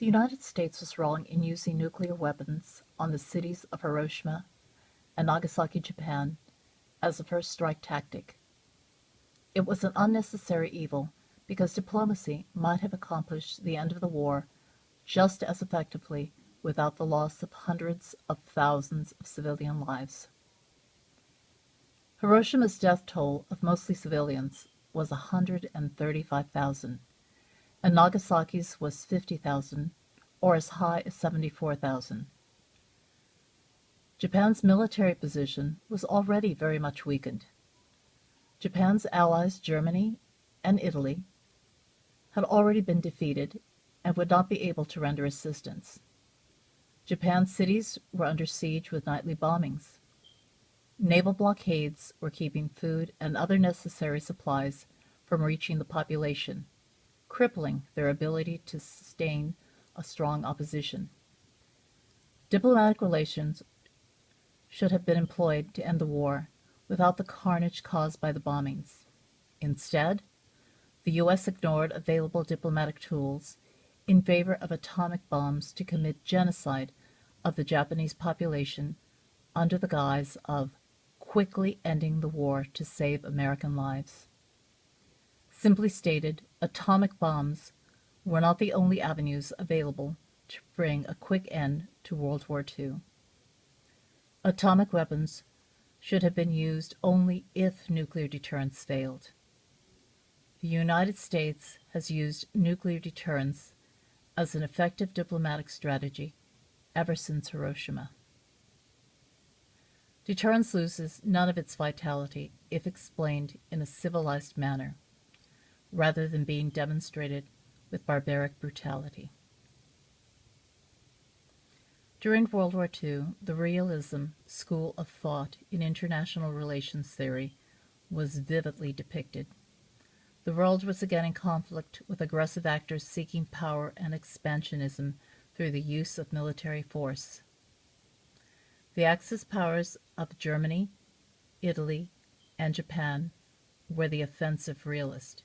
The United States was wrong in using nuclear weapons on the cities of Hiroshima and Nagasaki, Japan, as a first strike tactic. It was an unnecessary evil because diplomacy might have accomplished the end of the war just as effectively without the loss of hundreds of thousands of civilian lives. Hiroshima's death toll of mostly civilians was 135,000, and Nagasaki's was 50,000, or as high as 74,000. Japan's military position was already very much weakened. Japan's allies, Germany and Italy, had already been defeated and would not be able to render assistance. Japan's cities were under siege with nightly bombings. Naval blockades were keeping food and other necessary supplies from reaching the population, crippling their ability to sustain a strong opposition. Diplomatic relations should have been employed to end the war without the carnage caused by the bombings. Instead, the U.S. ignored available diplomatic tools in favor of atomic bombs to commit genocide of the Japanese population under the guise of quickly ending the war to save American lives. Simply stated, atomic bombs were not the only avenues available to bring a quick end to World War II. Atomic weapons should have been used only if nuclear deterrence failed. The United States has used nuclear deterrence as an effective diplomatic strategy ever since Hiroshima. Deterrence loses none of its vitality if explained in a civilized manner, rather than being demonstrated with barbaric brutality. During World War II, the realism school of thought in international relations theory was vividly depicted. The world was again in conflict with aggressive actors seeking power and expansionism through the use of military force. The Axis powers of Germany, Italy, and Japan were the offensive realists,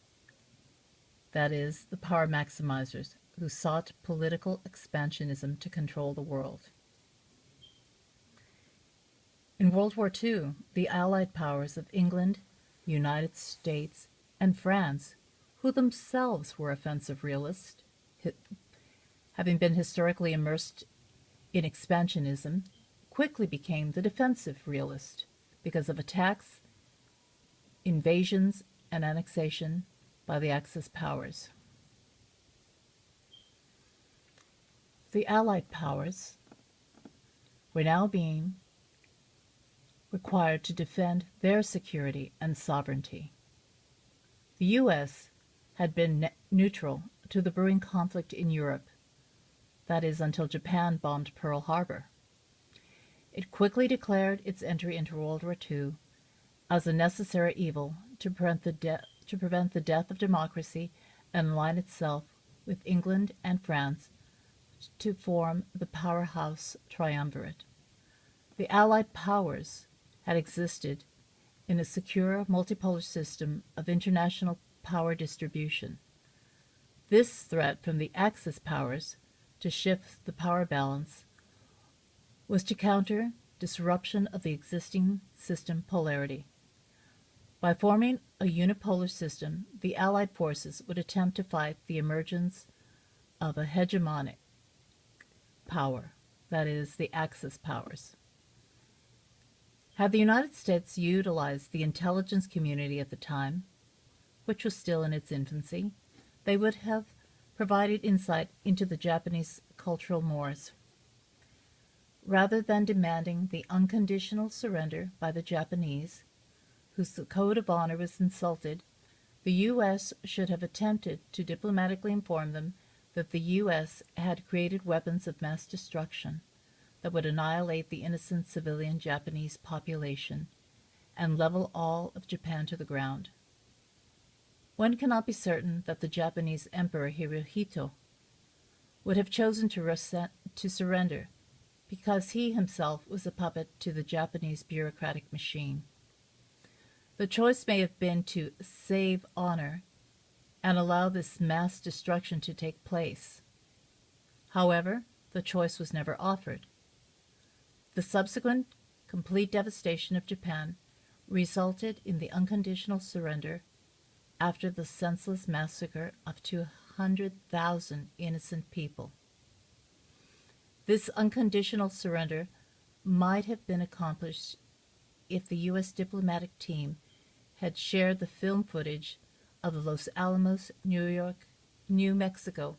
that is, the power maximizers who sought political expansionism to control the world. In World War II, the Allied powers of England, United States, and France, who themselves were offensive realists, having been historically immersed in expansionism, quickly became the defensive realist because of attacks, invasions, and annexation by the Axis powers. The Allied powers were now being required to defend their security and sovereignty. The U.S. had been neutral to the brewing conflict in Europe, that is, until Japan bombed Pearl Harbor. It quickly declared its entry into World War II as a necessary evil to prevent the death of democracy and align itself with England and France to form the powerhouse triumvirate. The Allied powers had existed in a secure multipolar system of international power distribution. This threat from the Axis powers to shift the power balance was to counter disruption of the existing system polarity. By forming a unipolar system, the Allied forces would attempt to fight the emergence of a hegemonic power, that is, the Axis powers. Had the United States utilized the intelligence community at the time, which was still in its infancy, they would have provided insight into the Japanese cultural mores. Rather than demanding the unconditional surrender by the Japanese, whose code of honor was insulted, the U.S. should have attempted to diplomatically inform them that the U.S. had created weapons of mass destruction that would annihilate the innocent civilian Japanese population and level all of Japan to the ground. One cannot be certain that the Japanese Emperor Hirohito would have chosen to surrender, because he himself was a puppet to the Japanese bureaucratic machine. The choice may have been to save honor and allow this mass destruction to take place. However, the choice was never offered. The subsequent complete devastation of Japan resulted in the unconditional surrender after the senseless massacre of 200,000 innocent people. This unconditional surrender might have been accomplished if the U.S. diplomatic team had shared the film footage of the Los Alamos, New Mexico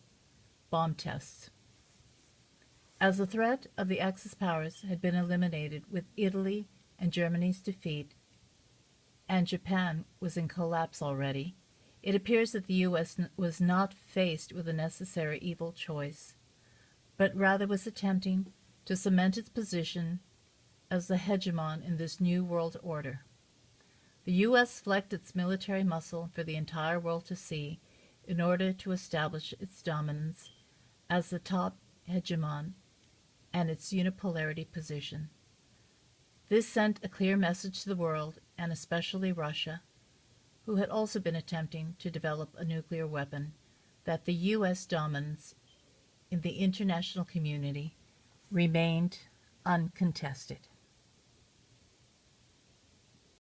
bomb tests. As the threat of the Axis powers had been eliminated with Italy and Germany's defeat, and Japan was in collapse already, it appears that the U.S. was not faced with a necessary evil choice, but rather was attempting to cement its position as the hegemon in this new world order. The U.S. flexed its military muscle for the entire world to see in order to establish its dominance as the top hegemon and its unipolarity position. This sent a clear message to the world, and especially Russia, who had also been attempting to develop a nuclear weapon, that the U.S. dominance in the international community remained uncontested.